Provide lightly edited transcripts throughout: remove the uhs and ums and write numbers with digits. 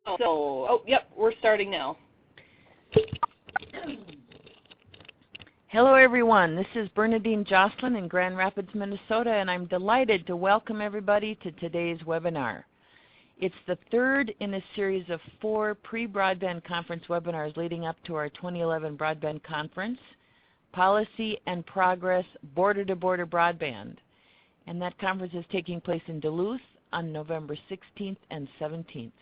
Yep, we're starting now. Hello everyone, this is Bernadine Jocelyn in Grand Rapids, Minnesota, and I'm delighted to welcome everybody to today's webinar. It's the third in a series of 4 pre-broadband conference webinars leading up to our 2011 Broadband Conference, Policy and Progress Border-to-Border Broadband. And that conference is taking place in Duluth on November 16th and 17th.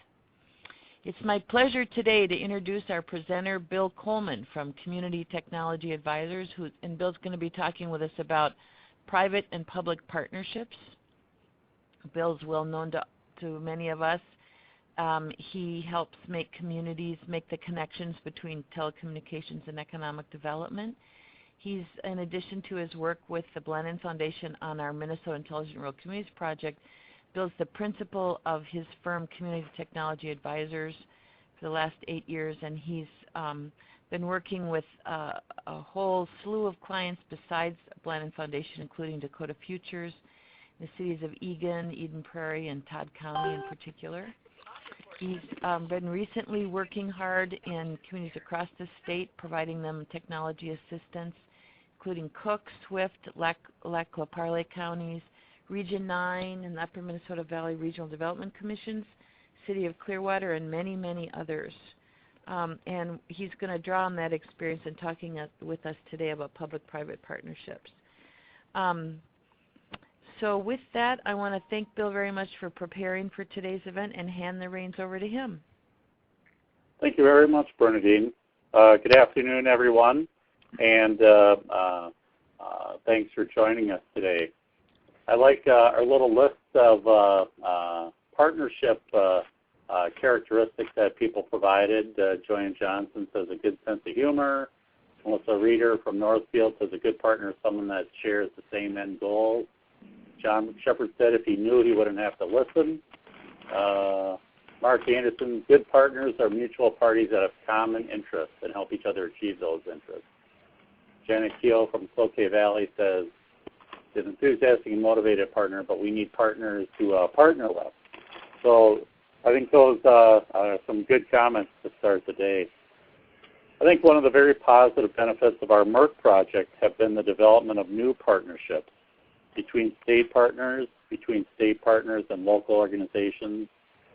It's my pleasure today to introduce our presenter, Bill Coleman from Community Technology Advisors, and Bill's going to be talking with us about private and public partnerships. Bill's well known to many of us. He helps make communities make the connections between telecommunications and economic development. He's, in addition to his work with the Blenheim Foundation on our Minnesota Intelligent Rural Communities Project, Bill's the principal of his firm, Community Technology Advisors, for the last 8 years, and he's been working with a whole slew of clients besides Blenheim Foundation, including Dakota Futures, the cities of Eagan, Eden Prairie, and Todd County in particular. He's been recently working hard in communities across the state, providing them technology assistance, including Cook, Swift, Lac-La-Parle counties, Region 9 and Upper Minnesota Valley Regional Development Commissions, City of Clearwater, and many, many others. And he's going to draw on that experience in talking with us today about public-private partnerships. So with that, I want to thank Bill very much for preparing for today's event and hand the reins over to him. Thank you very much, Bernadine. Good afternoon, everyone, and thanks for joining us today. I like our little list of partnership characteristics that people provided. Joanne Johnson says a good sense of humor. Melissa Reeder from Northfield says a good partner is someone that shares the same end goals. John Shepard said if he knew, he wouldn't have to listen. Mark Anderson, good partners are mutual parties that have common interests and help each other achieve those interests. Janet Keogh from Cloquet Valley says, is an enthusiastic and motivated partner, but we need partners to partner with. So I think those are some good comments to start the day. I think one of the very positive benefits of our MERC project have been the development of new partnerships between state partners and local organizations,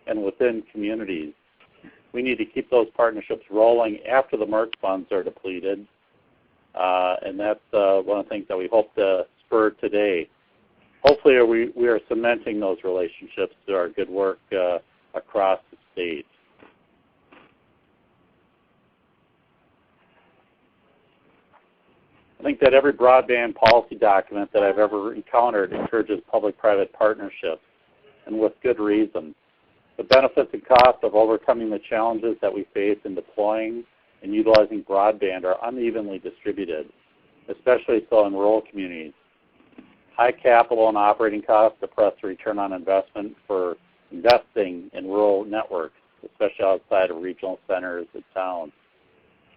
and within communities. We need to keep those partnerships rolling after the MERC funds are depleted, and that's one of the things that we hope to spur today. Hopefully we are cementing those relationships through our good work across the state. I think that every broadband policy document that I've ever encountered encourages public-private partnerships, and with good reason. The benefits and costs of overcoming the challenges that we face in deploying and utilizing broadband are unevenly distributed, especially so in rural communities. High capital and operating costs depress the return on investment for investing in rural networks, especially outside of regional centers and towns.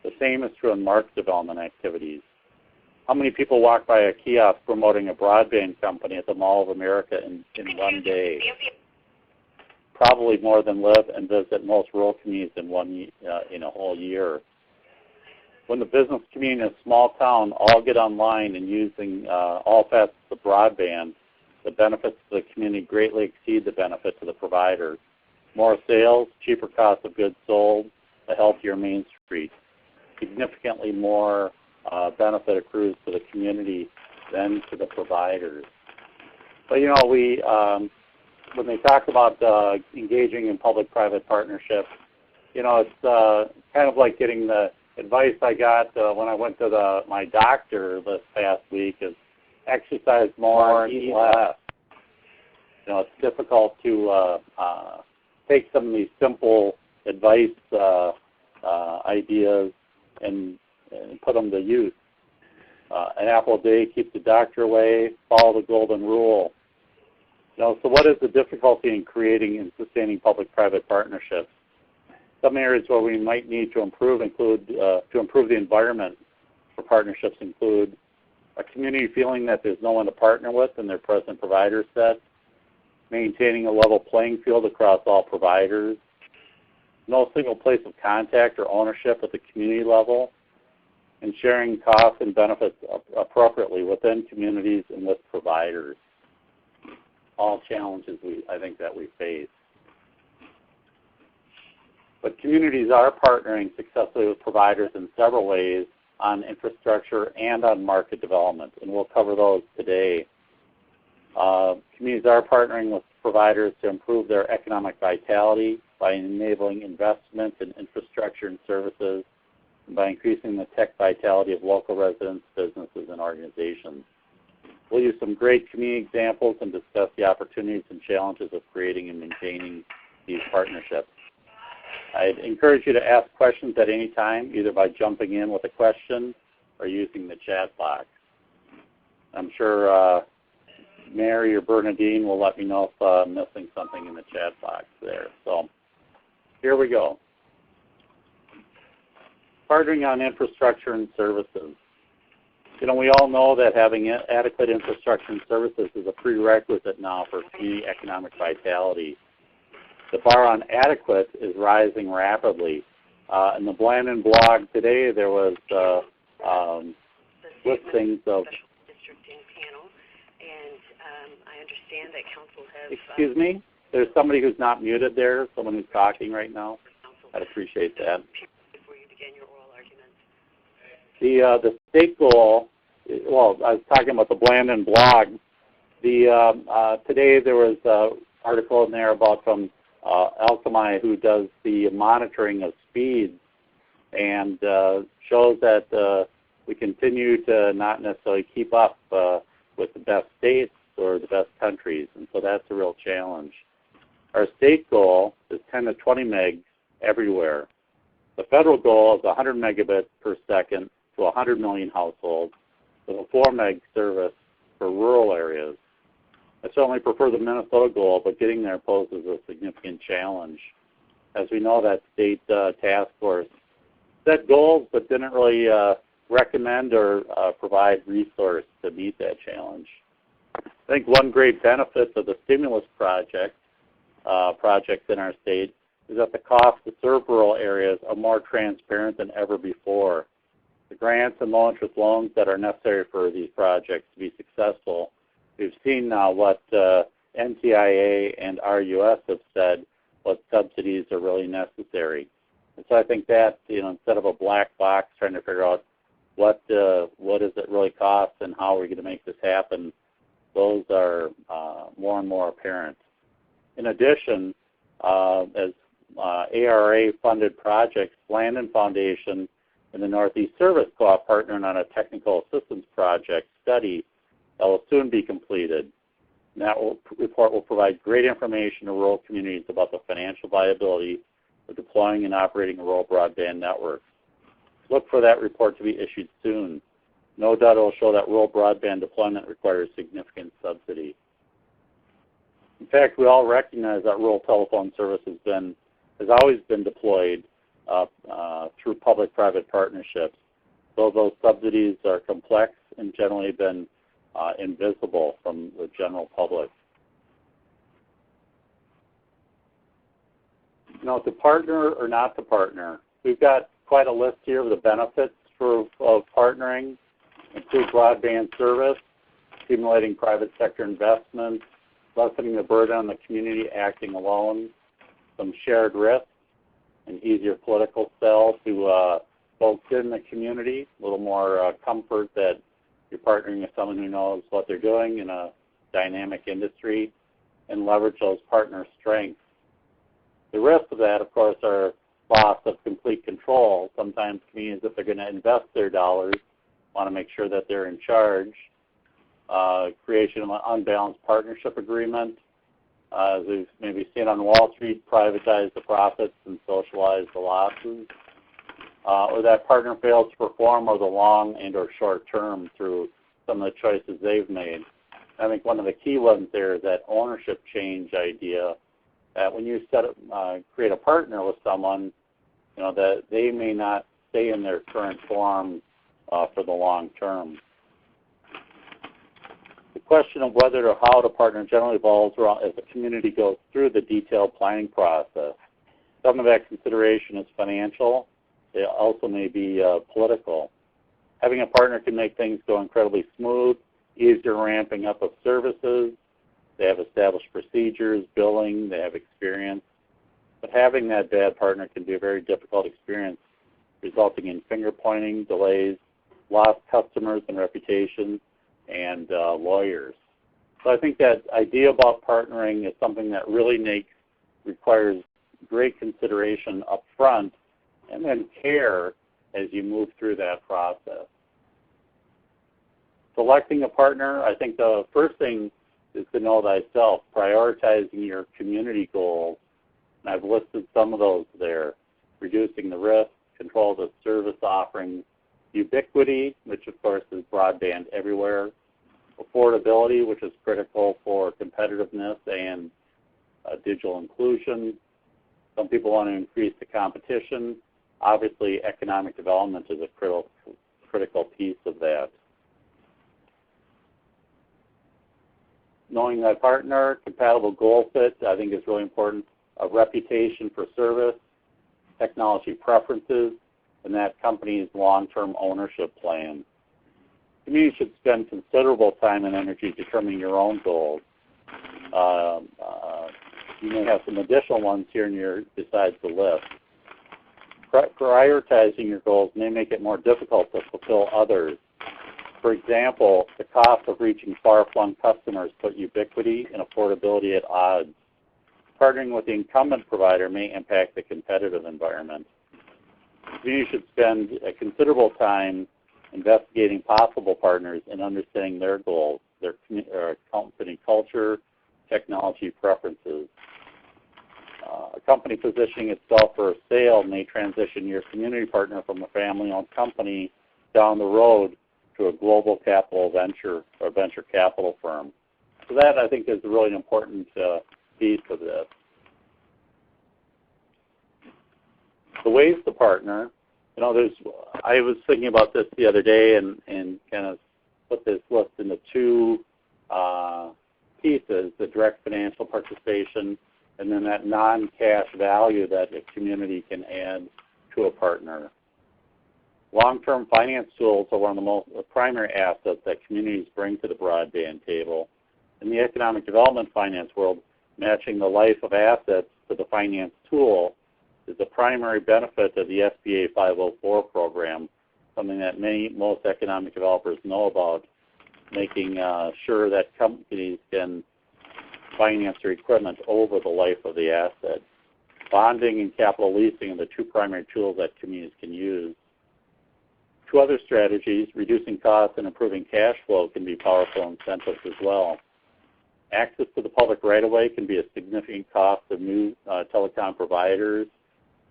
The same is true in market development activities. How many people walk by a kiosk promoting a broadband company at the Mall of America in one day? Probably more than live and visit most rural communities in a whole year. When the business community in a small town all get online and using all facets of broadband, the benefits to the community greatly exceed the benefit to the provider. More sales, cheaper cost of goods sold, a healthier Main Street. Significantly more benefit accrues to the community than to the providers. But you know, when they talk about engaging in public-private partnerships, you know, it's kind of like getting the advice I got when I went to my doctor this past week is exercise more and eat less. You know, it's difficult to take some of these simple advice ideas and put them to use. An apple a day keeps the doctor away, follow the golden rule. You know, so what is the difficulty in creating and sustaining public-private partnerships? Some areas where we might need to improve to improve the environment for partnerships include a community feeling that there's no one to partner with in their present provider set, maintaining a level playing field across all providers, no single place of contact or ownership at the community level, and sharing costs and benefits appropriately within communities and with providers. All challenges I think that we face. But communities are partnering successfully with providers in several ways on infrastructure and on market development, and we'll cover those today. Communities are partnering with providers to improve their economic vitality by enabling investment in infrastructure and services, and by increasing the tech vitality of local residents, businesses, and organizations. We'll use some great community examples and discuss the opportunities and challenges of creating and maintaining these partnerships. I'd encourage you to ask questions at any time, either by jumping in with a question or using the chat box. I'm sure Mary or Bernadine will let me know if I'm missing something in the chat box there. So here we go. Partnering on infrastructure and services. You know, we all know that having adequate infrastructure and services is a prerequisite now for community economic vitality. The bar on adequate is rising rapidly. In the Blandon blog today, there was listings of. I understand that council has. Excuse me? There's somebody who's not muted there, someone who's talking right now. I'd appreciate that. Before you begin your oral argument. The state goal, well, I was talking about the Blandon blog. Today there was an article in there about from Alchemy, who does the monitoring of speeds, and shows that we continue to not necessarily keep up with the best states or the best countries, and so that's a real challenge. Our state goal is 10 to 20 megs everywhere. The federal goal is 100 megabits per second to 100 million households with a 4 meg service for rural areas. I certainly prefer the Minnesota goal, but getting there poses a significant challenge. As we know, that state task force set goals but didn't really recommend or provide resource to meet that challenge. I think one great benefit of the stimulus projects in our state is that the cost to serve rural areas are more transparent than ever before. The grants and low-interest loans that are necessary for these projects to be successful. We've seen now what NTIA and RUS have said, what subsidies are really necessary. And so I think that, instead of a black box trying to figure out what does it really cost and how are we going to make this happen, those are more and more apparent. In addition, as ARA-funded projects, Blandon Foundation and the Northeast Service Co-op partnering on a technical assistance project study that will soon be completed. And that report will provide great information to rural communities about the financial viability of deploying and operating a rural broadband network. Look for that report to be issued soon. No doubt it will show that rural broadband deployment requires significant subsidy. In fact, we all recognize that rural telephone service has always been deployed through public-private partnerships, though those subsidies are complex and generally been invisible from the general public. To partner or not to partner, we've got quite a list here of the benefits of partnering: improved broadband service, stimulating private sector investment, lessening the burden on the community acting alone, some shared risk, an easier political sell to folks in the community, a little more comfort that you're partnering with someone who knows what they're doing in a dynamic industry, and leverage those partner strengths. The risk of that, of course, are loss of complete control. Sometimes communities, if they're going to invest their dollars, want to make sure that they're in charge. Creation of an unbalanced partnership agreement. As we've maybe seen on Wall Street, privatize the profits and socialize the losses. Or that partner fails to perform over the long and or short term through some of the choices they've made. I think one of the key ones there is that ownership change idea, that when you create a partner with someone, that they may not stay in their current form for the long term. The question of whether or how to partner generally evolves as the community goes through the detailed planning process. Some of that consideration is financial. It also may be political. Having a partner can make things go incredibly smooth, easier ramping up of services. They have established procedures, billing, they have experience. But having that bad partner can be a very difficult experience, resulting in finger-pointing, delays, lost customers and reputation, and lawyers. So I think that idea about partnering is something that really requires great consideration up front and then care as you move through that process. Selecting a partner, I think the first thing is to know thyself, prioritizing your community goals. And I've listed some of those there. Reducing the risk, control the service offerings, ubiquity, which of course is broadband everywhere, affordability, which is critical for competitiveness and digital inclusion. Some people want to increase the competition. Obviously, economic development is a critical piece of that. Knowing that partner, compatible goal fit, I think is really important. A reputation for service, technology preferences, and that company's long-term ownership plan. Community should spend considerable time and energy determining your own goals. You may have some additional ones here besides the list. Prioritizing your goals may make it more difficult to fulfill others. For example, the cost of reaching far-flung customers put ubiquity and affordability at odds. Partnering with the incumbent provider may impact the competitive environment. You should spend a considerable time investigating possible partners and understanding their goals, their company culture, technology preferences. A company positioning itself for a sale may transition your community partner from a family-owned company down the road to a global capital venture or venture capital firm. So that, I think, is really an important piece of this. The ways to partner, I was thinking about this the other day and kind of put this list into two pieces, the direct financial participation and then that non-cash value that a community can add to a partner. Long-term finance tools are one of the primary assets that communities bring to the broadband table. In the economic development finance world, matching the life of assets to the finance tool is the primary benefit of the SBA 504 program, something that most economic developers know about, making sure that companies can finance their equipment over the life of the asset. Bonding and capital leasing are the two primary tools that communities can use. Two other strategies, reducing costs and improving cash flow, can be powerful incentives as well. Access to the public right-of-way can be a significant cost of new telecom providers.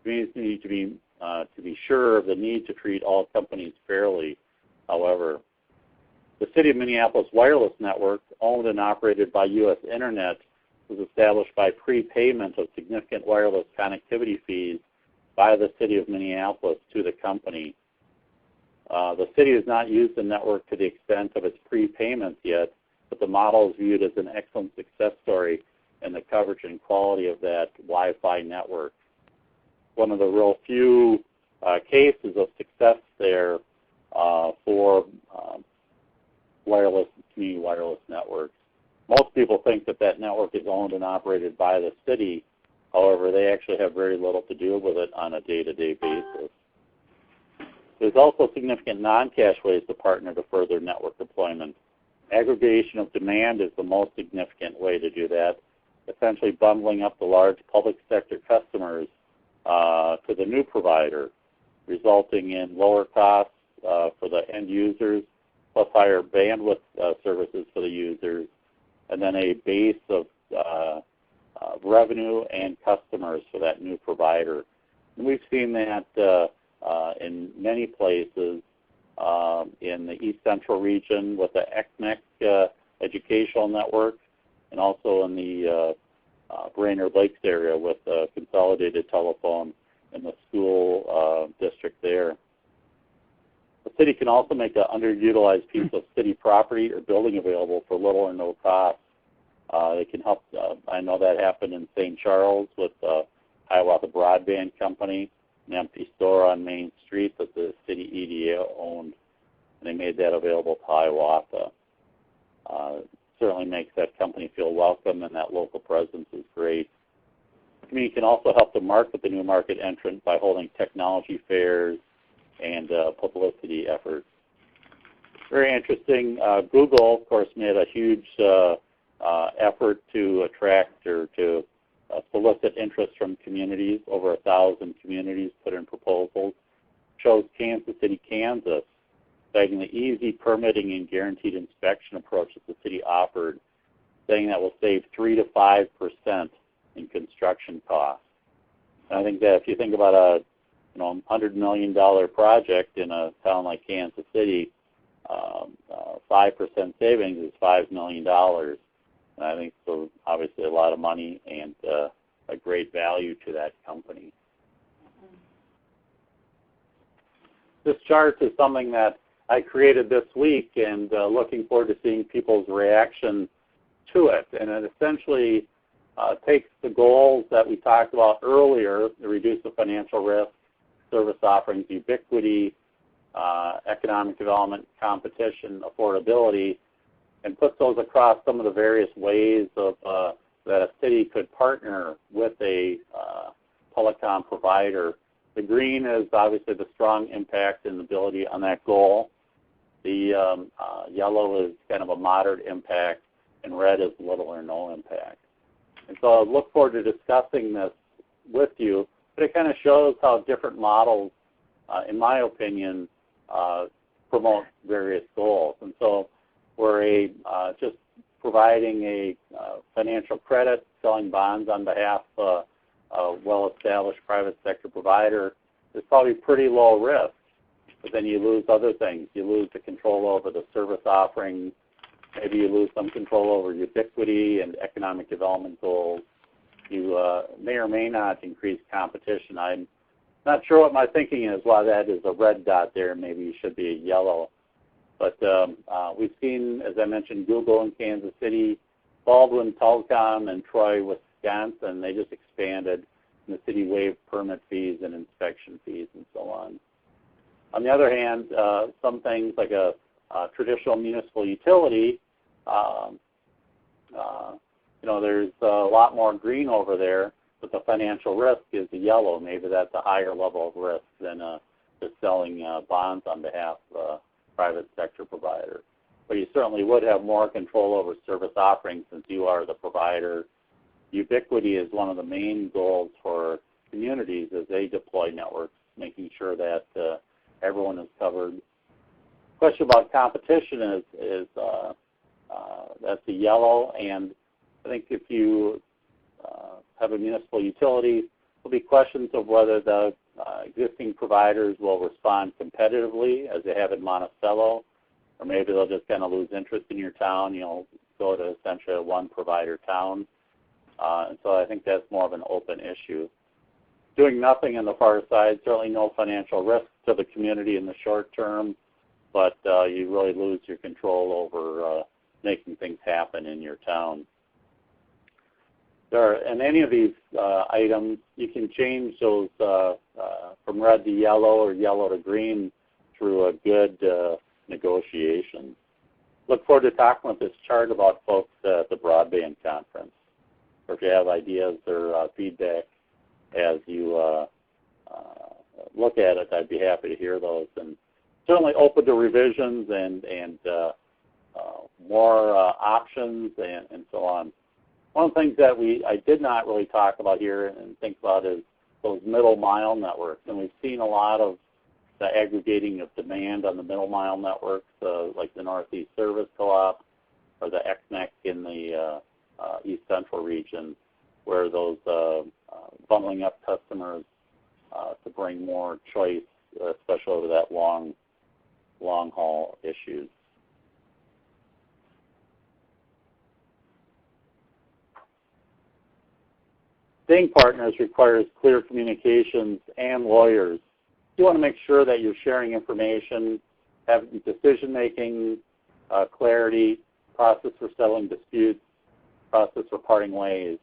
Communities need to be sure of the need to treat all companies fairly, however. The City of Minneapolis wireless network, owned and operated by U.S. Internet, was established by prepayment of significant wireless connectivity fees by the City of Minneapolis to the company. The city has not used the network to the extent of its prepayments yet, but the model is viewed as an excellent success story in the coverage and quality of that Wi-Fi network. One of the real few cases of success there for community wireless networks. Most people think that network is owned and operated by the city. However, they actually have very little to do with it on a day-to-day basis. There's also significant non-cash ways to partner to further network deployment. Aggregation of demand is the most significant way to do that, essentially bundling up the large public sector customers to the new provider, resulting in lower costs for the end users, plus higher bandwidth services for the users, and then a base of revenue and customers for that new provider. And we've seen that in many places in the East Central region with the ECMEC educational network, and also in the Brainerd Lakes area with Consolidated Telephone in the school district there. The city can also make an underutilized piece of city property or building available for little or no cost. They can help. I know that happened in St. Charles with Hiawatha Broadband Company, an empty store on Main Street that the city EDA owned, and they made that available to Hiawatha. Certainly makes that company feel welcome, and that local presence is great. The community can also help to market the new market entrant by holding technology fairs and publicity efforts. Very interesting. Google, of course, made a huge effort to attract or to solicit interest from communities. Over 1,000 communities put in proposals. Chose Kansas City, Kansas, citing the easy permitting and guaranteed inspection approach that the city offered, saying that will save 3 to 5% in construction costs. And I think that if you think about a $100 million project in a town like Kansas City, 5% savings is $5 million. And I think so, obviously a lot of money and a great value to that company. This chart is something that I created this week, and looking forward to seeing people's reaction to it. And it essentially takes the goals that we talked about earlier, to reduce the financial risk, service offerings, ubiquity, economic development, competition, affordability, and puts those across some of the various ways of that a city could partner with a telecom provider. The green is obviously the strong impact and ability on that goal. The yellow is kind of a moderate impact, and red is little or no impact. And so I look forward to discussing this with you, but it kind of shows how different models, in my opinion, promote various goals. And so we're just providing a financial credit, selling bonds on behalf of a well-established private sector provider is probably pretty low risk. But then you lose other things. You lose the control over the service offerings. Maybe you lose some control over ubiquity and economic development goals. You may or may not increase competition. I'm not sure what my thinking is why that is a red dot there. Maybe it should be a yellow. But we've seen, as I mentioned, Google in Kansas City, Baldwin Telecom, and Troy, Wisconsin. They just expanded, and the city waived permit fees and inspection fees and so on. On the other hand, some things like a traditional municipal utility, there's a lot more green over there, but the financial risk is the yellow. Maybe that's a higher level of risk than just selling bonds on behalf of a private sector provider. But you certainly would have more control over service offerings since you are the provider. Ubiquity is one of the main goals for communities as they deploy networks, making sure that everyone is covered. Question about competition is that's the yellow, and I think if you have a municipal utility, there'll be questions of whether the existing providers will respond competitively as they have in Monticello, or maybe they'll just kind of lose interest in your town, go to essentially a one-provider town. And so I think that's more of an open issue. Doing nothing on the far side, certainly no financial risk to the community in the short term, but you really lose your control over making things happen in your town. In any of these items, you can change those from red to yellow or yellow to green through a good negotiation. Look forward to talking with this chart about folks at the Broadband Conference. Or if you have ideas or feedback as you look at it, I'd be happy to hear those. And certainly open to revisions and more options and so on. One of the things that I did not really talk about here and think about is those middle mile networks. And we've seen a lot of the aggregating of demand on the middle mile networks, like the Northeast Service Co-op or the XNEC in the East Central region, where those bundling up customers to bring more choice, especially over that long haul issues. Staying partners requires clear communications and lawyers. You want to make sure that you're sharing information, having decision-making, clarity, process for settling disputes, process for parting ways.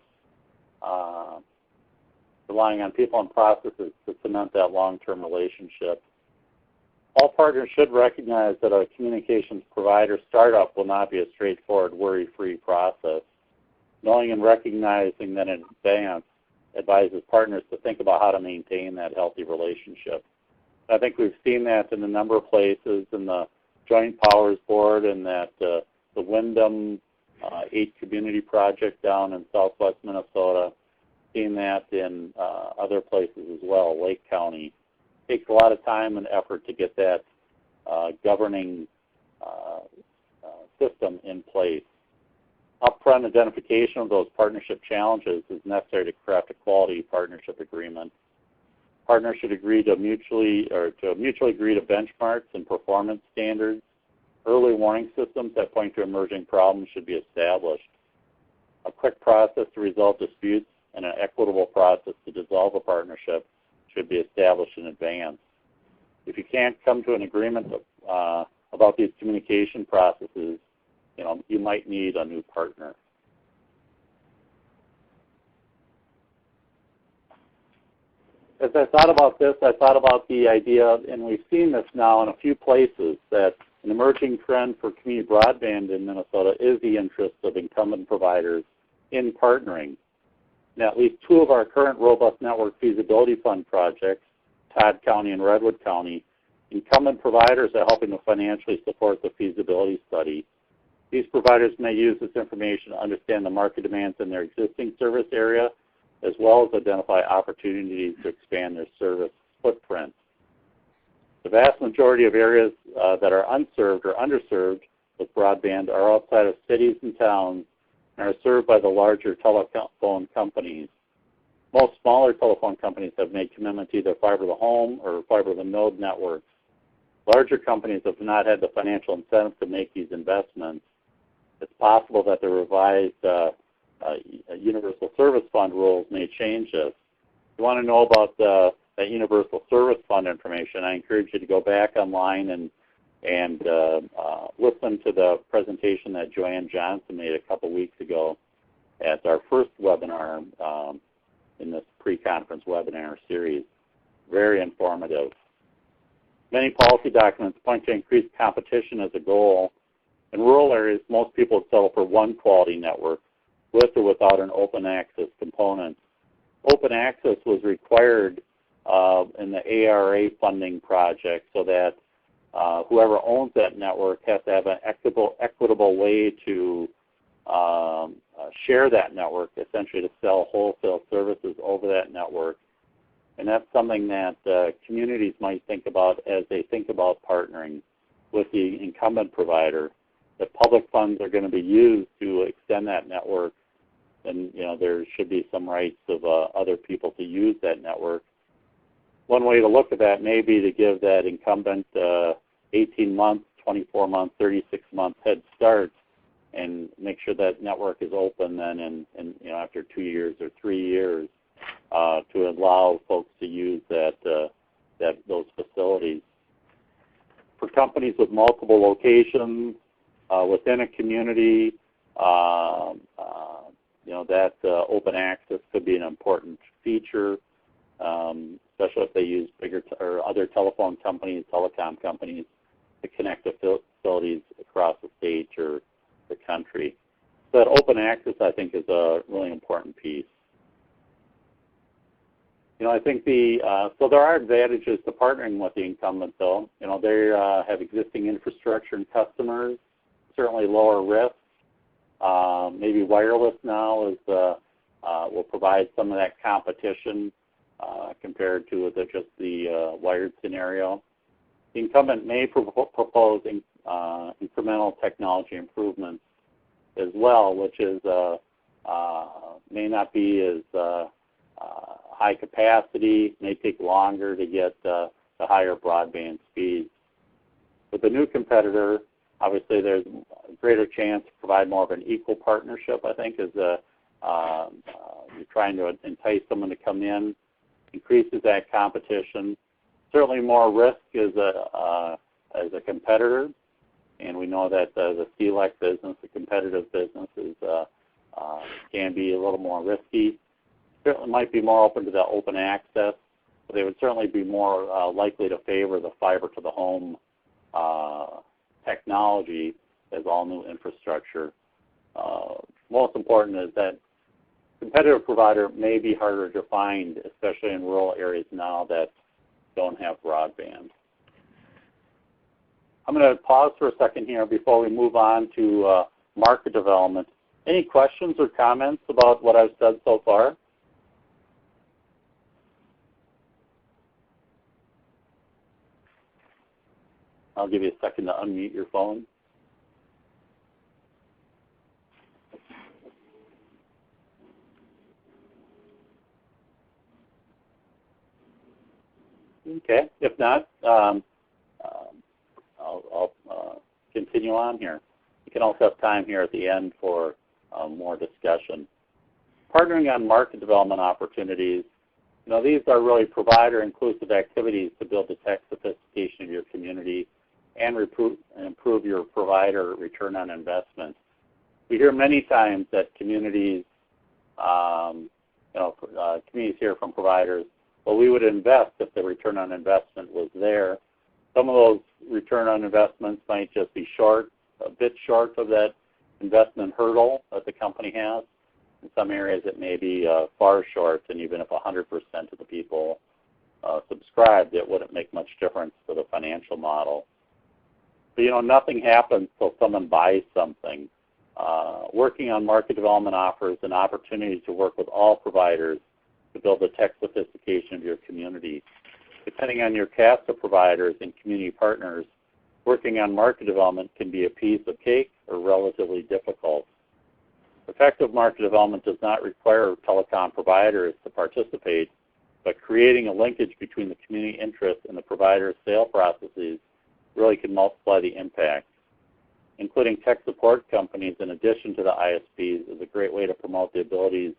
relying on people and processes to cement that long-term relationship. All partners should recognize that a communications provider startup will not be a straightforward, worry-free process. Knowing and recognizing that in advance advises partners to think about how to maintain that healthy relationship. I think we've seen that in a number of places in the Joint Powers Board and that the Wyndham 8 Community Project down in southwest Minnesota, seen that in other places as well, Lake County. It takes a lot of time and effort to get that governing system in place. Upfront identification of those partnership challenges is necessary to craft a quality partnership agreement. Partners should agree to mutually agree to benchmarks and performance standards. Early warning systems that point to emerging problems should be established. A quick process to resolve disputes and an equitable process to dissolve a partnership should be established in advance. If you can't come to an agreement about these communication processes, you might need a new partner. As I thought about this, I thought about the idea, and we've seen this now in a few places, that an emerging trend for community broadband in Minnesota is the interest of incumbent providers in partnering. Now, at least 2 of our current Robust Network Feasibility Fund projects, Todd County and Redwood County, incumbent providers are helping to financially support the feasibility study. These providers may use this information to understand the market demands in their existing service area, as well as identify opportunities to expand their service footprint. The vast majority of areas that are unserved or underserved with broadband are outside of cities and towns and are served by the larger telephone companies. Most smaller telephone companies have made commitments to either fiber to the home or fiber to the node networks. Larger companies have not had the financial incentive to make these investments. It's possible that the revised Universal Service Fund rules may change this. If you want to know about that Universal Service Fund information, I encourage you to go back online and listen to the presentation that Joanne Johnson made a couple weeks ago at our first webinar in this pre-conference webinar series. Very informative. Many policy documents point to increased competition as a goal. In rural areas, most people would settle for one quality network with or without an open access component. Open access was required in the ARA funding project so that whoever owns that network has to have an equitable way to share that network, essentially to sell wholesale services over that network. And that's something that communities might think about as they think about partnering with the incumbent provider. That public funds are going to be used to extend that network, and there should be some rights of other people to use that network. One way to look at that may be to give that incumbent 18 months, 24 months, 36 months head start, and make sure that network is open then in after 2 years or 3 years to allow folks to use those facilities. For companies with multiple locations within a community, that open access could be an important feature, especially if they use bigger or other telephone companies, telecom companies, to connect the facilities across the state or the country. So that open access, I think, is a really important piece. I think so there are advantages to partnering with the incumbent, though. They have existing infrastructure and customers, certainly lower risk. Maybe wireless now will provide some of that competition compared to just the wired scenario. The incumbent may propose incremental technology improvements as well, which is may not be as high capacity, may take longer to get the higher broadband speeds. With the new competitor, obviously there's a greater chance to provide more of an equal partnership, I think, as you're trying to entice someone to come in, increases that competition. Certainly more risk as a competitor, and we know that the CLEC business, the competitive business, can be a little more risky. certainly might be more open to the open access, but they would certainly be more likely to favor the fiber to the home technology as all new infrastructure. Most important is that competitive provider may be harder to find, especially in rural areas now that don't have broadband. I'm going to pause for a second here before we move on to market development. Any questions or comments about what I've said so far? I'll give you a second to unmute your phone. Okay, if not, I'll continue on here. You can also have time here at the end for more discussion. Partnering on market development opportunities. These are really provider-inclusive activities to build the tech sophistication of your community and improve your provider return on investment. We hear many times that communities, communities hear from providers, well, we would invest if the return on investment was there. Some of those return on investments might just be a bit short of that investment hurdle that the company has. In some areas it may be far short, and even if 100% of the people subscribed, it wouldn't make much difference to the financial model. But nothing happens till someone buys something. Working on market development offers an opportunity to work with all providers to build the tech sophistication of your community. Depending on your cast of providers and community partners, working on market development can be a piece of cake or relatively difficult. Effective market development does not require telecom providers to participate, but creating a linkage between the community interest and the provider's sale processes really can multiply the impact. Including tech support companies in addition to the ISPs is a great way to promote the abilities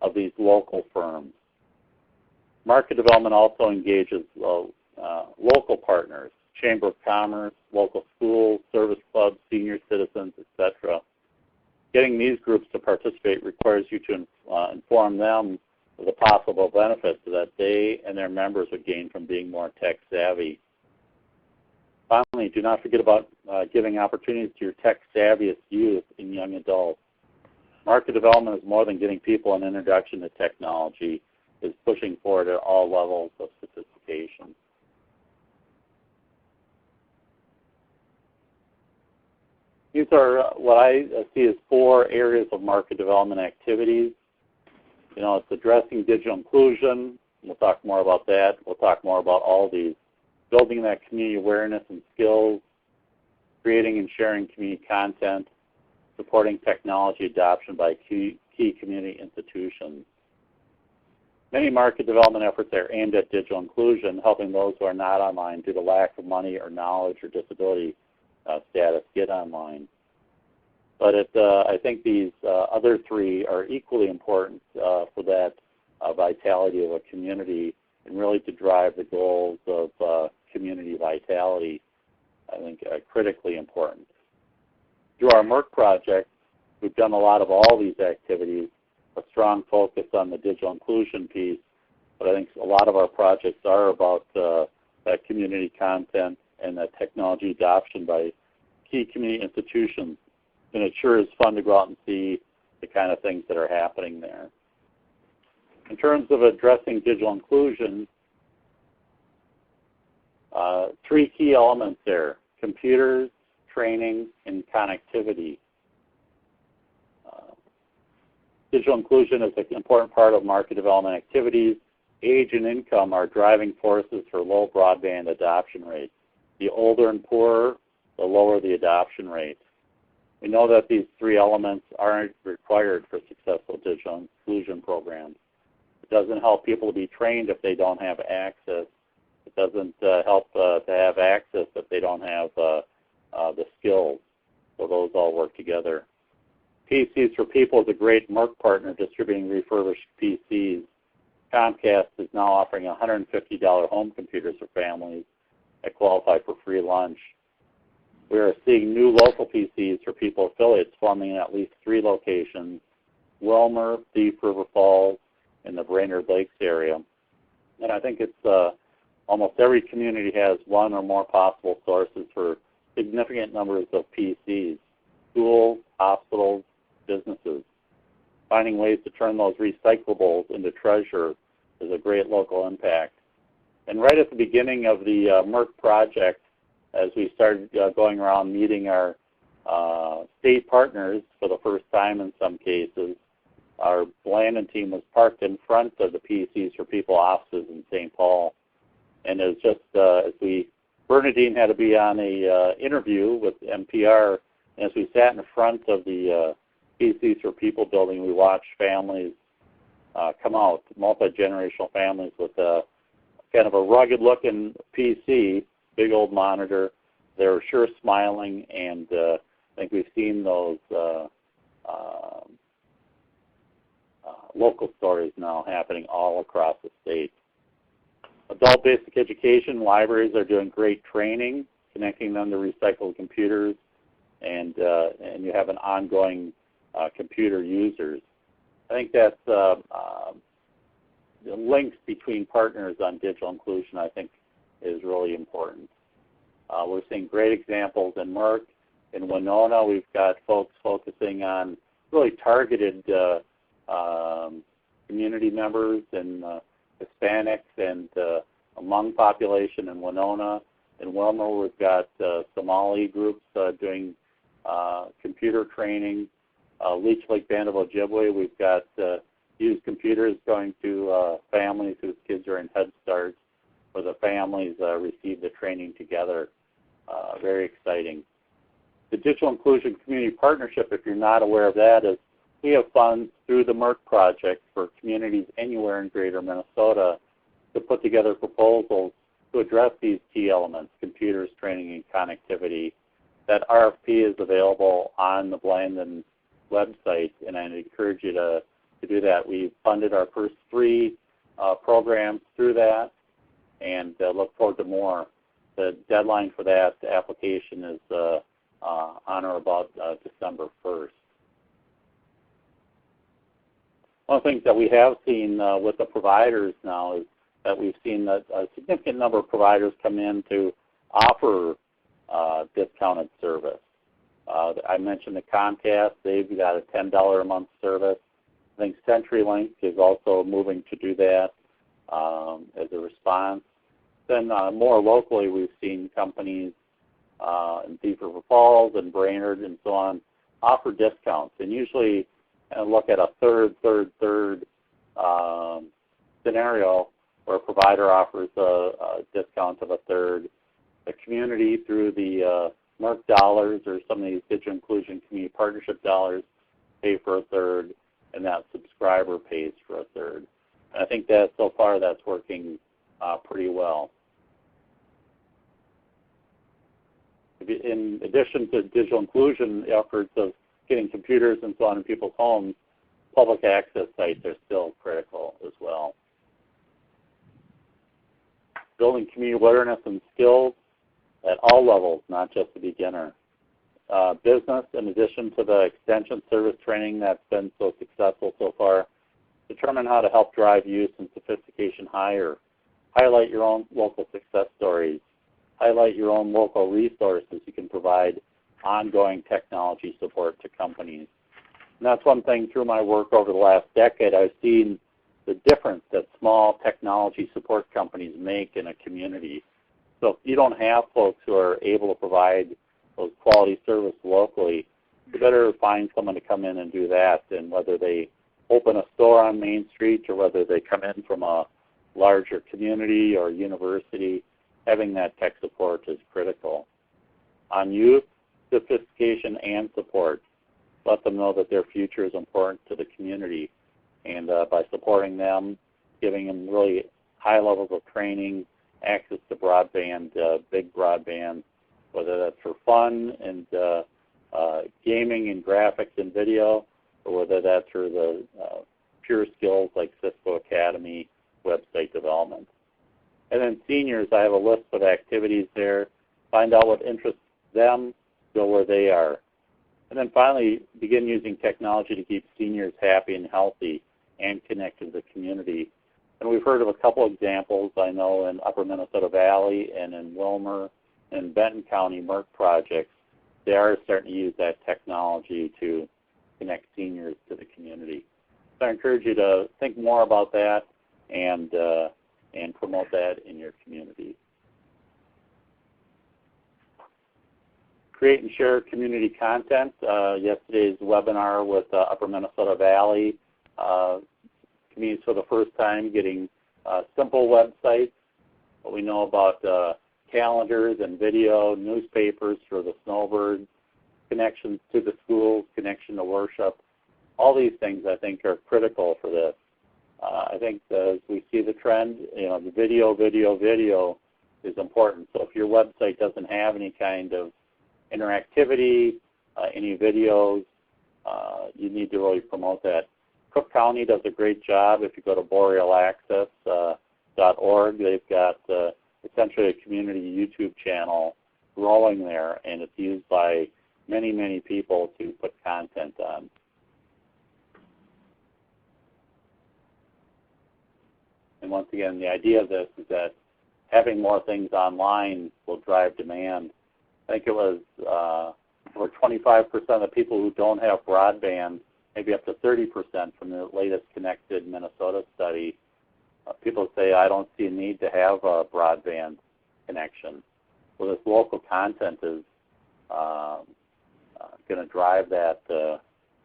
of these local firms. Market development also engages local partners, Chamber of Commerce, local schools, service clubs, senior citizens, etc. Getting these groups to participate requires you to inform them of the possible benefits that they and their members would gain from being more tech savvy. Finally, do not forget about giving opportunities to your tech-savviest youth and young adults. Market development is more than getting people an introduction to technology. It's pushing forward at all levels of sophistication. These are what I see as 4 areas of market development activities. It's addressing digital inclusion. We'll talk more about that. We'll talk more about all these. Building that community awareness and skills, creating and sharing community content, supporting technology adoption by key community institutions. Many market development efforts are aimed at digital inclusion, helping those who are not online due to lack of money or knowledge or disability status get online. But I think these other 3 are equally important for that vitality of a community and really to drive the goals of community vitality, I think, critically important. Through our MERC project, we've done a lot of all these activities, a strong focus on the digital inclusion piece, but I think a lot of our projects are about that community content and that technology adoption by key community institutions. And it sure is fun to go out and see the kind of things that are happening there. In terms of addressing digital inclusion, 3 key elements there: computers, training, and connectivity. Digital inclusion is an important part of market development activities. Age and income are driving forces for low broadband adoption rates. The older and poorer, the lower the adoption rate. We know that these 3 elements aren't required for successful digital inclusion programs. It doesn't help people to be trained if they don't have access. It doesn't help to have access if they don't have the skills. So those all work together. PCs for People is a great MERC partner distributing refurbished PCs. Comcast is now offering $150 home computers for families that qualify for free lunch. We are seeing new local PCs for People affiliates forming in at least 3 locations: Wilmer, Thief River Falls, in the Brainerd Lakes area. And I think it's almost every community has one or more possible sources for significant numbers of PCs, schools, hospitals, businesses. Finding ways to turn those recyclables into treasure is a great local impact. And right at the beginning of the MERC project, as we started going around meeting our state partners for the first time in some cases, our Blandon team was parked in front of the PCs for People offices in St. Paul. And it was just Bernadine had to be on a interview with NPR, and as we sat in front of the PCs for People building, we watched families come out, multi-generational families with kind of a rugged-looking PC, big old monitor. They were sure smiling, and I think we've seen those local stories now happening all across the state. Adult basic education libraries are doing great training, connecting them to recycled computers, and you have an ongoing computer users. I think that's the links between partners on digital inclusion, I think, is really important. We're seeing great examples in MERC. In Winona, we've got folks focusing on really targeted community members and Hispanics and Hmong population in Winona. In Wilmer, we've got Somali groups doing computer training. Leech Lake Band of Ojibwe, we've got used computers going to families whose kids are in Head Start, where the families receive the training together. Very exciting. The Digital Inclusion Community Partnership, if you're not aware of that, is we have funds through the MERC project for communities anywhere in greater Minnesota to put together proposals to address these key elements, computers, training, and connectivity. That RFP is available on the Blandon website, and I'd encourage you to do that. We've funded our first 3 programs through that, and look forward to more. The deadline for that application is on or about December 1st. One of the things that we have seen with the providers now is that we've seen that a significant number of providers come in to offer discounted service. I mentioned the Comcast. They've got a $10 a month service. I think CenturyLink is also moving to do that as a response. Then more locally, we've seen companies in Thief River Falls and Brainerd and so on offer discounts, and usually look at a third scenario where a provider offers a discount of a third. The community, through the MERC dollars or some of these digital inclusion community partnership dollars, pay for a third, and that subscriber pays for a third. And I think that so far that's working pretty well. In addition to digital inclusion efforts of getting computers and so on in people's homes, public access sites are still critical as well. Building community awareness and skills at all levels, not just the beginner. Business, in addition to the extension service training that's been so successful so far, determine how to help drive use and sophistication higher. Highlight your own local success stories. Highlight your own local resources. You can provide ongoing technology support to companies. And that's one thing through my work over the last decade. I've seen the difference that small technology support companies make in a community. So if you don't have folks who are able to provide those quality service locally, you better find someone to come in and do that. And whether they open a store on Main Street or whether they come in from a larger community or university, having that tech support is critical. On youth, sophistication and support. Let them know that their future is important to the community. And by supporting them, giving them really high levels of training, access to broadband, big broadband, whether that's for fun and gaming and graphics and video, or whether that's for the pure skills like Cisco Academy, website development. And then seniors, I have a list of activities there. Find out what interests them, go where they are. And then finally, begin using technology to keep seniors happy and healthy. and connected to the community. And we've heard of a couple examples, I know, in Upper Minnesota Valley and in Wilmer and Benton County MERC projects. They are starting to use that technology to connect seniors to the community. So I encourage you to think more about that and promote that in your community. Create and share community content. Yesterday's webinar with Upper Minnesota Valley communities for the first time getting simple websites. What we know about calendars and video, newspapers for the snowbirds, connections to the schools, connection to worship. All these things I think are critical for this. I think as we see the trend, the video is important. So if your website doesn't have any kind of interactivity, any videos, you need to really promote that. Cook County does a great job. If you go to borealaccess.org, they've got essentially a community YouTube channel growing there, and it's used by many, many people to put content on. And once again, the idea of this is that having more things online will drive demand. I think it was over 25% of people who don't have broadband, maybe up to 30% from the latest Connected Minnesota study. People say, I don't see a need to have a broadband connection. Well, this local content is going to drive that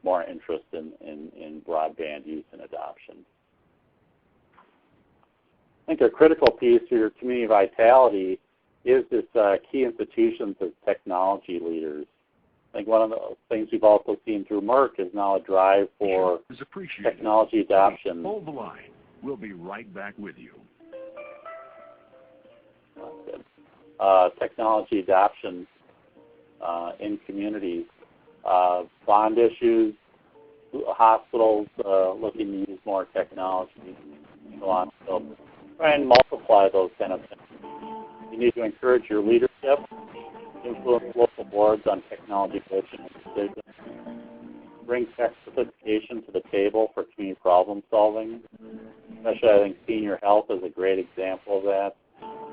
more interest in broadband use and adoption. I think a critical piece for your community vitality is this key institutions as technology leaders. I think one of the things we've also seen through MERC is now a drive for technology adoption. Hold the line. We'll be right back with you. Technology adoption in communities. Bond issues, hospitals looking to use more technology, and so on. So try and multiply those kind of things. You need to encourage your leadership, influence local boards on technology vision and decisions, bring tech sophistication to the table for community problem solving. Especially, I think senior health is a great example of that.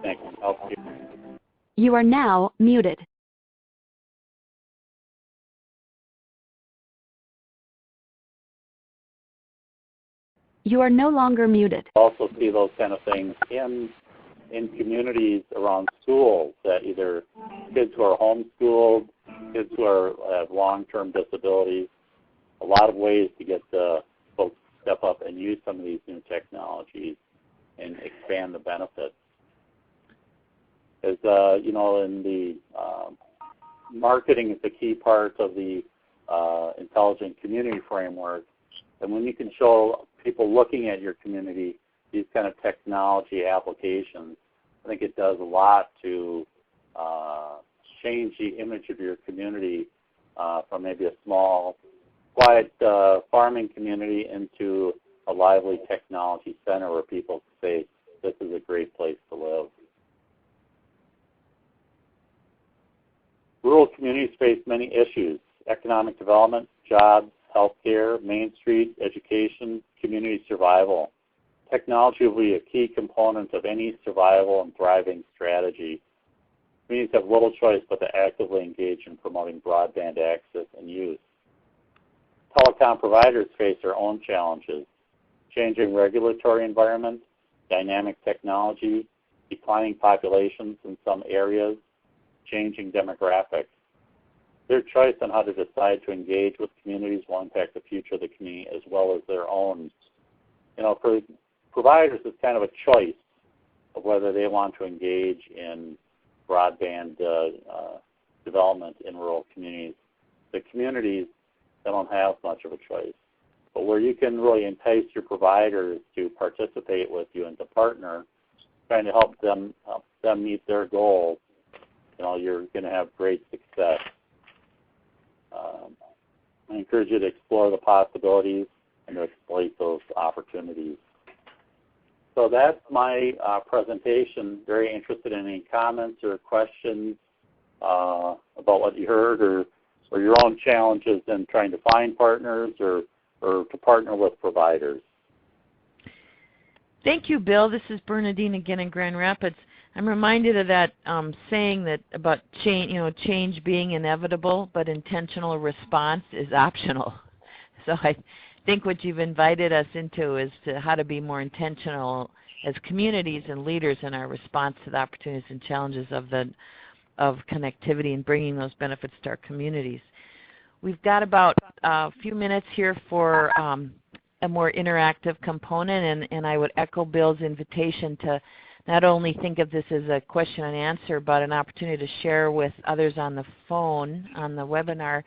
Thank you, healthcare. You are now muted. You are no longer muted. Also see those kind of things in communities around schools, that either kids who are homeschooled, kids who have long-term disabilities, a lot of ways to get the folks to step up and use some of these new technologies and expand the benefits. As in the marketing is the key part of the intelligent community framework, and when you can show people looking at your community these kind of technology applications, I think it does a lot to change the image of your community from maybe a small, quiet farming community into a lively technology center where people say, this is a great place to live. Rural communities face many issues: economic development, jobs, healthcare, Main Street, education, community survival. Technology will be a key component of any survival and thriving strategy. Communities have little choice but to actively engage in promoting broadband access and use. Telecom providers face their own challenges: changing regulatory environment, dynamic technology, declining populations in some areas, changing demographics. Their choice on how to decide to engage with communities will impact the future of the community as well as their own. For providers, it's kind of a choice of whether they want to engage in broadband development in rural communities. The communities, they don't have much of a choice. But where you can really entice your providers to participate with you and to partner, trying to help them meet their goals, you're going to have great success. I encourage you to explore the possibilities and to exploit those opportunities. So that's my presentation. Very interested in any comments or questions about what you heard, or your own challenges in trying to find partners or to partner with providers. Thank you, Bill. This is Bernadine again in Grand Rapids. I'm reminded of that saying that about change being inevitable, but intentional response is optional. So I think what you've invited us into is to how to be more intentional as communities and leaders in our response to the opportunities and challenges of connectivity and bringing those benefits to our communities. We've got about a few minutes here for a more interactive component, and I would echo Bill's invitation to not only think of this as a question and answer, but an opportunity to share with others on the phone, on the webinar,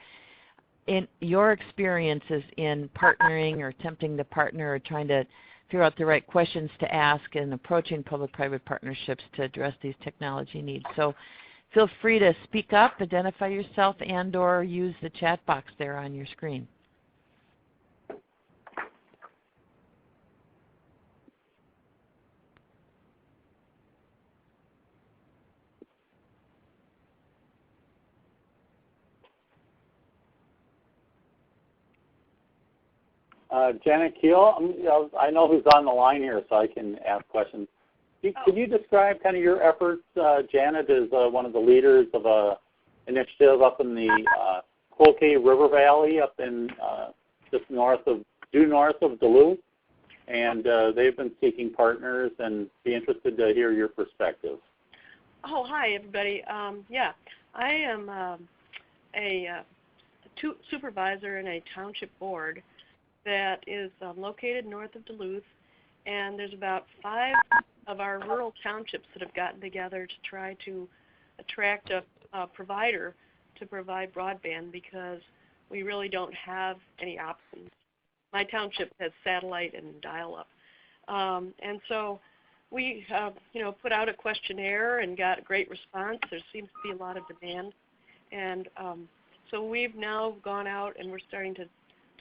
in your experiences in partnering or attempting to partner or trying to figure out the right questions to ask and approaching public-private partnerships to address these technology needs. So feel free to speak up, identify yourself, and or use the chat box there on your screen. Janet Keel, I know who's on the line here, so I can ask questions. Could you describe kind of your efforts? Janet is one of the leaders of an initiative up in the Cloquet River Valley, up in just due north of Duluth, and they've been seeking partners, and be interested to hear your perspective. Oh, hi everybody. Yeah, I am a supervisor in a township board that is located north of Duluth, and there's about 5 of our rural townships that have gotten together to try to attract a provider to provide broadband because we really don't have any options. My township has satellite and dial-up, and so we put out a questionnaire and got a great response. There seems to be a lot of demand, and so we've now gone out and we're starting to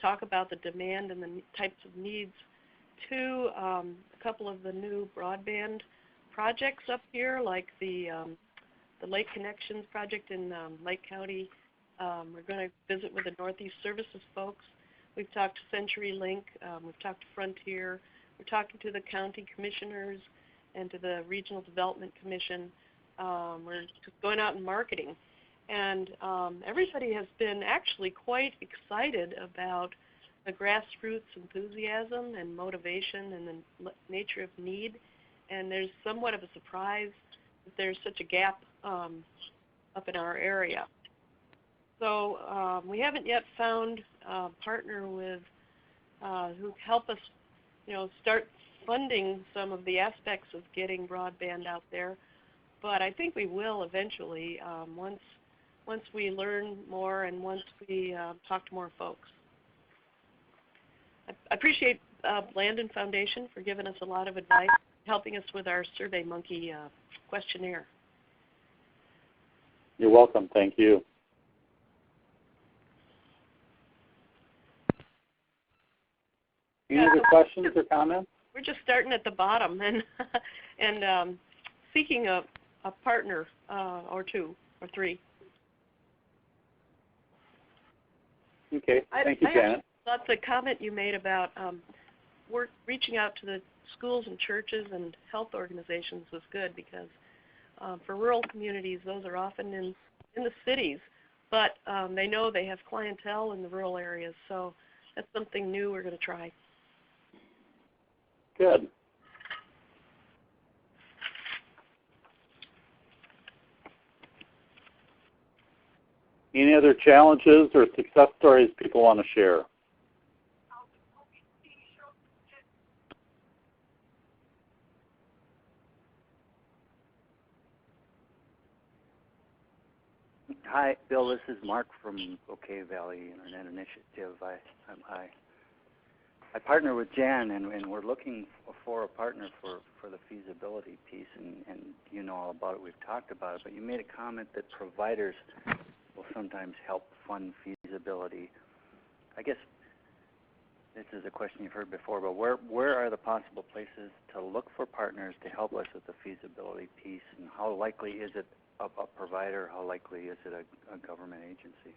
talk about the demand and the types of needs to a couple of the new broadband projects up here, like the Lake Connections project in Lake County. We're going to visit with the Northeast Services folks. We've talked to CenturyLink. We've talked to Frontier. We're talking to the county commissioners and to the Regional Development Commission. We're just going out and marketing. And everybody has been actually quite excited about the grassroots enthusiasm and motivation and the nature of need. And there's somewhat of a surprise that there's such a gap up in our area. So we haven't yet found a partner with who help us, start funding some of the aspects of getting broadband out there. But I think we will eventually once we learn more and once we talk to more folks. I appreciate Landon Foundation for giving us a lot of advice, helping us with our SurveyMonkey questionnaire. You're welcome. Thank you. Any other questions or comments? We're just starting at the bottom and seeking a partner or 2 or 3. Okay. Thank you, Janet. I thought the comment you made about reaching out to the schools and churches and health organizations was good because for rural communities, those are often in the cities, but they know they have clientele in the rural areas, so that's something new we're going to try. Good. Any other challenges or success stories people want to share? Hi, Bill. This is Mark from Cloquet Valley Internet Initiative. I partner with Jan, and we're looking for a partner for the feasibility piece, and you know all about it. We've talked about it, but you made a comment that providers will sometimes help fund feasibility. I guess this is a question you've heard before, but where are the possible places to look for partners to help us with the feasibility piece, and how likely is it a provider, how likely is it a government agency?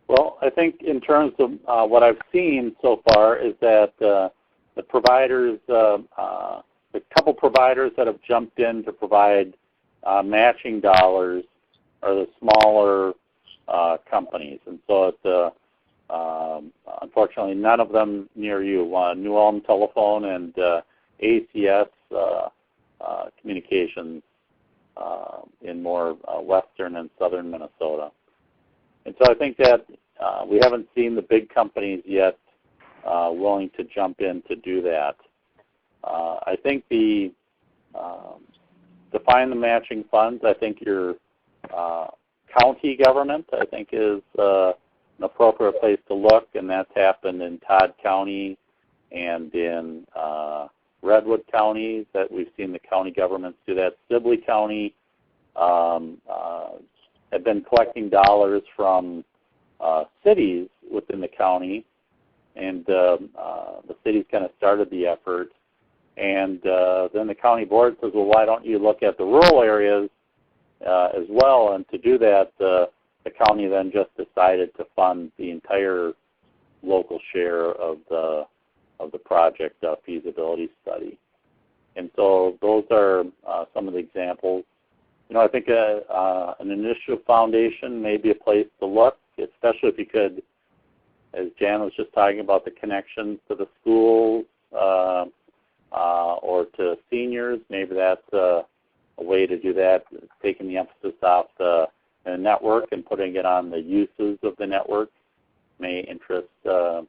Well, I think in terms of what I've seen so far is that the providers, the couple providers that have jumped in to provide matching dollars are the smaller companies, and so it's unfortunately none of them near you. New Ulm Telephone and ACS Communications in more western and southern Minnesota. And so I think that we haven't seen the big companies yet willing to jump in to do that. I think to find the matching funds, I think your county government, I think, is an appropriate place to look, and that's happened in Todd County and in Redwood County, that we've seen the county governments do that. Sibley County have been collecting dollars from cities within the county, and the cities kind of started the effort. And then the county board says, well, why don't you look at the rural areas as well? And to do that, the county then just decided to fund the entire local share of the project feasibility study. And so those are some of the examples. I think an initiative foundation may be a place to look, especially if you could, as Jan was just talking about, the connections to the schools or to seniors. Maybe that's a way to do that, taking the emphasis off the network and putting it on the uses of the network may interest an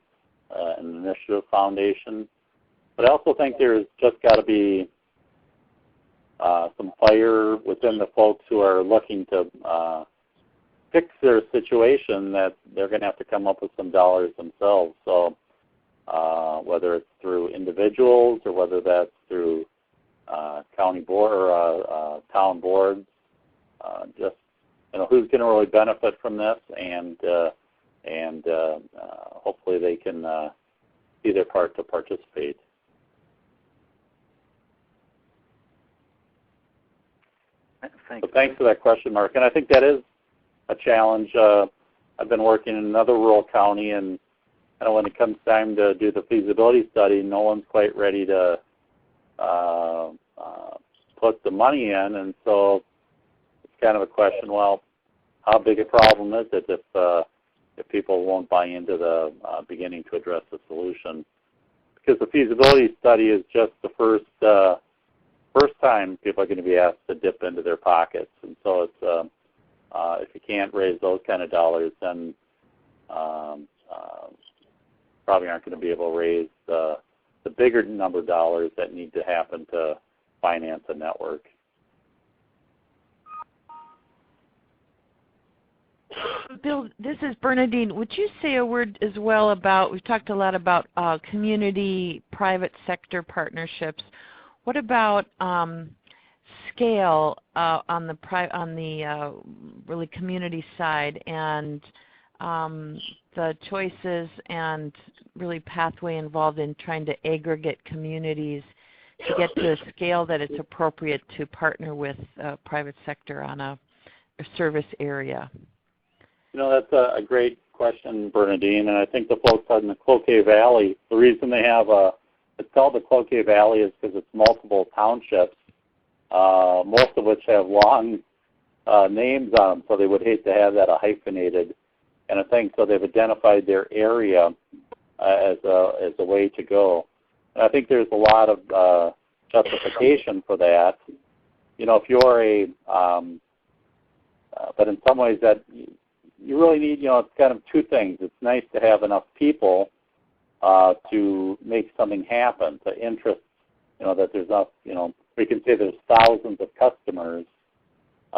initiative foundation. But I also think there's just got to be some fire within the folks who are looking to fix their situation, that they're going to have to come up with some dollars themselves. So whether it's through individuals or whether that's through county board or town boards, just who's going to really benefit from this, and hopefully they can see their part to participate. Thanks. So thanks for that question, Mark. And I think that is a challenge. I've been working in another rural county, and when it comes time to do the feasibility study, no one's quite ready to put the money in, and so it's kind of a question, well, how big a problem is it if people won't buy into the beginning to address the solution? Because the feasibility study is just the first time people are going to be asked to dip into their pockets, and so it's if you can't raise those kind of dollars, then probably aren't going to be able to raise the bigger number of dollars that need to happen to finance a network. Bill, this is Bernadine. Would you say a word as well about, we've talked a lot about community, private sector partnerships. What about scale on the really community side, and the choices and really pathway involved in trying to aggregate communities to get to a scale that it's appropriate to partner with private sector on a service area? That's a great question, Bernadine, and I think the folks out in the Cloquet Valley, the reason they have it's called the Cloquet Valley is because it's multiple townships, most of which have long names on them, so they would hate to have that hyphenated. And I think so they've identified their area as a way to go. And I think there's a lot of justification for that. If you're but in some ways that you really need, it's kind of two things. It's nice to have enough people to make something happen, to interest, that there's enough, we can say there's thousands of customers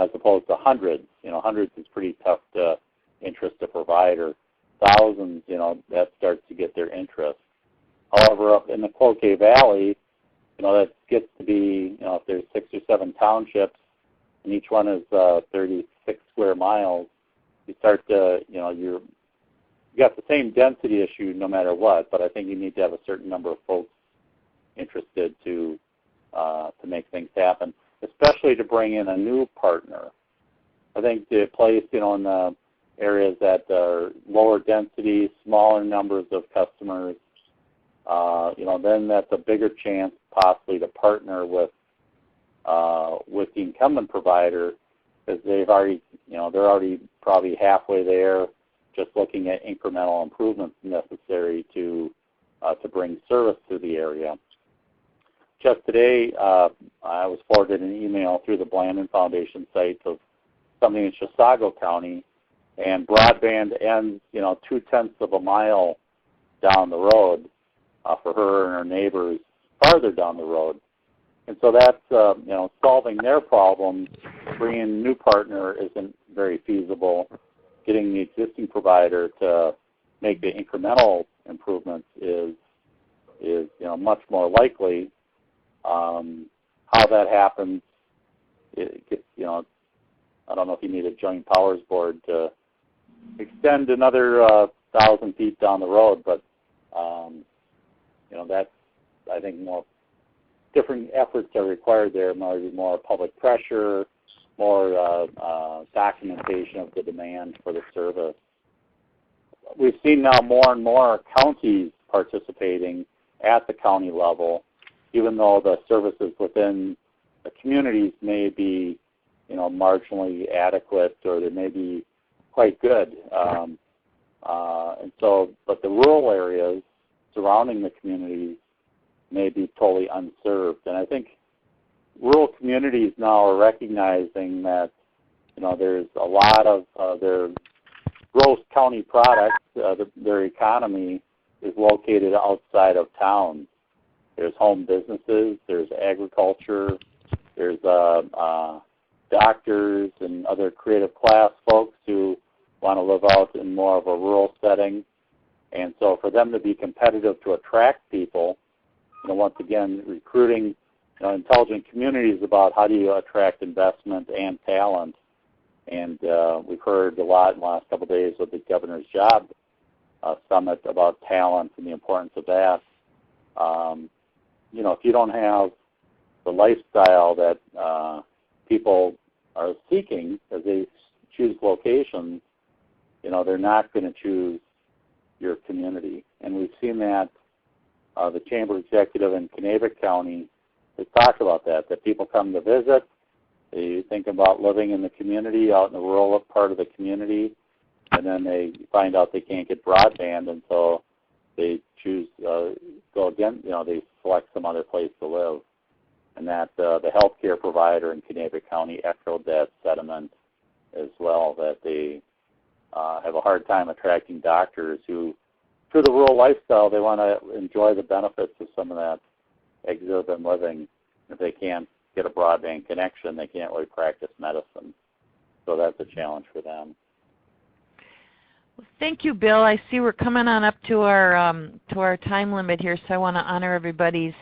as opposed to hundreds. Hundreds is pretty tough to interest a provider. Thousands, that starts to get their interest. However, up in the Cloquet Valley, that gets to be, if there's 6 or 7 townships and each one is 36 square miles, you start to, you got the same density issue no matter what, but I think you need to have a certain number of folks interested to make things happen, especially to bring in a new partner. I think the place, in the areas that are lower density, smaller numbers of customers, then that's a bigger chance possibly to partner with the incumbent provider, because they're already probably halfway there, just looking at incremental improvements necessary to bring service to the area. Just today, I was forwarded an email through the Blandon Foundation site of something in Chisago County, and broadband ends, 0.2 of a mile down the road for her and her neighbors farther down the road. And so that's, solving their problem. Bringing a new partner isn't very feasible. Getting the existing provider to make the incremental improvements is much more likely. How that happens, I don't know if you need a joint powers board to extend another 1,000 feet down the road, but that's, I think, more different efforts are required there. Maybe more public pressure, more documentation of the demand for the service. We've seen now more and more counties participating at the county level, even though the services within the communities may be, marginally adequate, or they may be quite good. But the rural areas surrounding the communities may be totally unserved. And I think rural communities now are recognizing that, there's a lot of their gross county products, their economy is located outside of towns. There's home businesses, there's agriculture, there's doctors and other creative class folks who want to live out in more of a rural setting. And so for them to be competitive to attract people, once again, recruiting intelligent communities about how do you attract investment and talent. And we've heard a lot in the last couple of days with the Governor's Job Summit about talent and the importance of that. If you don't have the lifestyle that people are seeking as they choose locations, they're not going to choose your community. And we've seen that the Chamber Executive in Kanabec County has talked about that people come to visit, they think about living in the community, out in the rural part of the community, and then they find out they can't get broadband, and so they choose go again. They select some other place to live, and that the healthcare provider in Kanabec County echoed that sentiment as well. That they have a hard time attracting doctors who, through the rural lifestyle, they want to enjoy the benefits of some of that exurban living. If they can't get a broadband connection, they can't really practice medicine. So that's a challenge for them. Well, thank you, Bill. I see we're coming on up to our time limit here, so I want to honor everybody's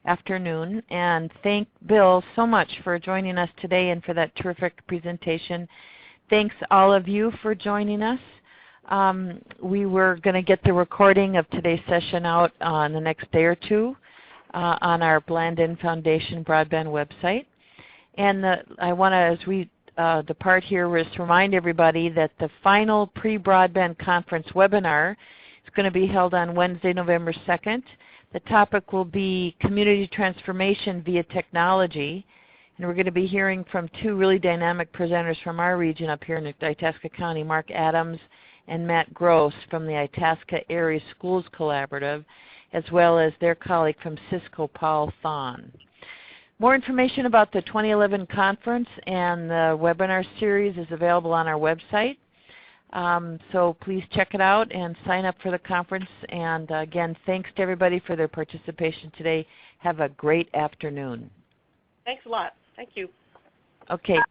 afternoon and thank Bill so much for joining us today and for that terrific presentation. Thanks all of you for joining us. We were going to get the recording of today's session out on the next day or two on our Blandon Foundation broadband website. And I want to, as we depart here, just remind everybody that the final Pre-Broadband Conference Webinar is going to be held on Wednesday, November 2nd. The topic will be Community Transformation via Technology. And we're going to be hearing from two really dynamic presenters from our region up here in Itasca County, Mark Adams and Matt Gross from the Itasca Area Schools Collaborative, as well as their colleague from Cisco, Paul Thon. More information about the 2011 conference and the webinar series is available on our website. So please check it out and sign up for the conference. And again, thanks to everybody for their participation today. Have a great afternoon. Thanks a lot. Thank you. Okay.